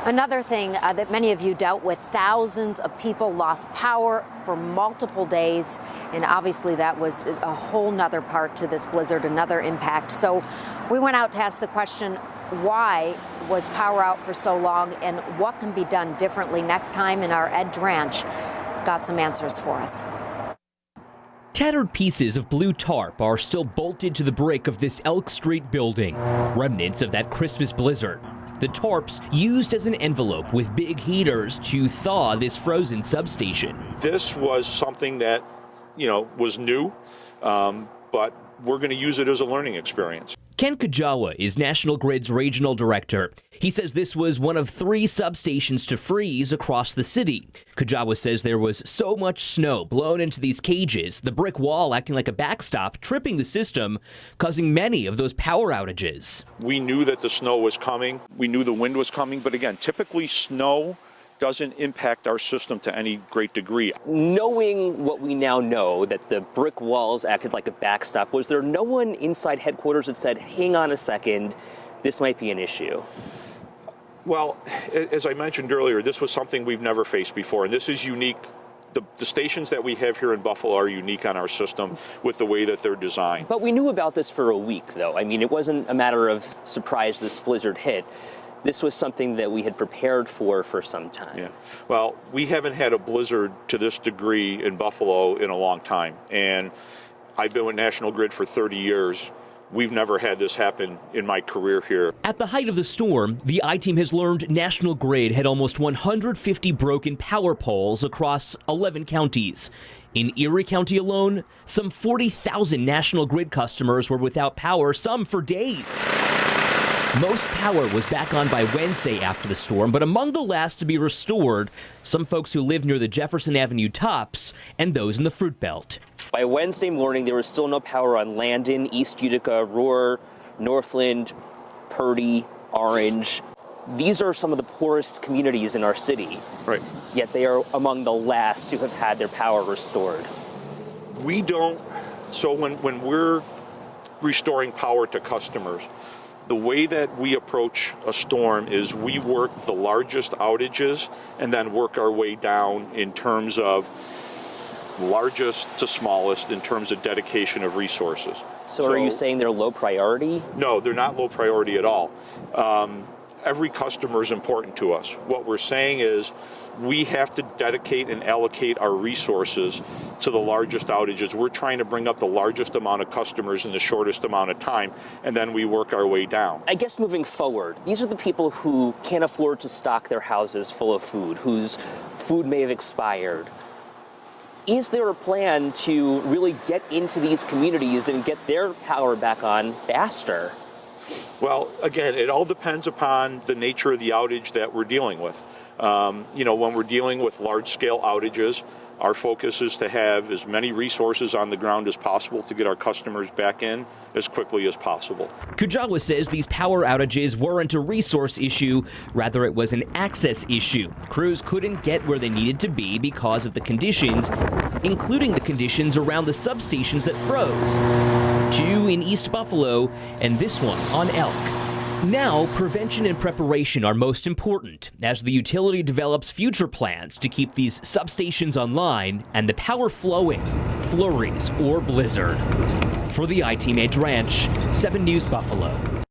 Another thing that many of you dealt with, thousands of people lost power for multiple days. And obviously that was a whole nother part to this blizzard, another impact. So we went out to ask the question, why was power out for so long and what can be done differently next time? And our Ed Dranch got some answers for us. Tattered pieces of blue tarp are still bolted to the brick of this Elk Street building, remnants of that Christmas blizzard. The tarps used as an envelope with big heaters to thaw this frozen substation. This was something that, was new, but we're going to use it as a learning experience. Ken Kajawa is National Grid's regional director. He says this was one of 3 substations to freeze across the city. Kajawa says there was so much snow blown into these cages, the brick wall acting like a backstop, tripping the system, causing many of those power outages. We knew that the snow was coming. We knew the wind was coming. But again, typically snow doesn't impact our system to any great degree. Knowing what we now know, that the brick walls acted like a backstop, was there no one inside headquarters that said, hang on a second, this might be an issue? Well, as I mentioned earlier, this was something we've never faced before, and this is unique. The stations that we have here in Buffalo are unique on our system with the way that they're designed. But we knew about this for a week, though. I mean, it wasn't a matter of surprise this blizzard hit. This was something that we had prepared for some time. Yeah. Well, we haven't had a blizzard to this degree in Buffalo in a long time. And I've been with National Grid for 30 years. We've never had this happen in my career here. At the height of the storm, the I-Team has learned National Grid had almost 150 broken power poles across 11 counties. In Erie County alone, some 40,000 National Grid customers were without power, some for days. Most power was back on by Wednesday after the storm, but among the last to be restored, some folks who live near the Jefferson Avenue tops and those in the Fruit Belt. By Wednesday morning, there was still no power on Landon, East Utica, Roar, Northland, Purdy, Orange. These are some of the poorest communities in our city. Right. Yet they are among the last to have had their power restored. So when we're restoring power to customers, the way that we approach a storm is we work the largest outages and then work our way down in terms of largest to smallest in terms of dedication of resources. So are you saying they're low priority? No, they're not low priority at all. Every customer is important to us. What we're saying is we have to dedicate and allocate our resources to the largest outages. We're trying to bring up the largest amount of customers in the shortest amount of time, and then we work our way down. I guess moving forward, these are the people who can't afford to stock their houses full of food, whose food may have expired. Is there a plan to really get into these communities and get their power back on faster? Well, again, it all depends upon the nature of the outage that we're dealing with. When we're dealing with large-scale outages, our focus is to have as many resources on the ground as possible to get our customers back in as quickly as possible. Kajawa says these power outages weren't a resource issue, rather it was an access issue. Crews couldn't get where they needed to be because of the conditions, including the conditions around the substations that froze. 2 in East Buffalo and this one on Elk. Now, prevention and preparation are most important as the utility develops future plans to keep these substations online and the power flowing, flurries or blizzard. For the I-Team, Ed Dranch, 7 News Buffalo.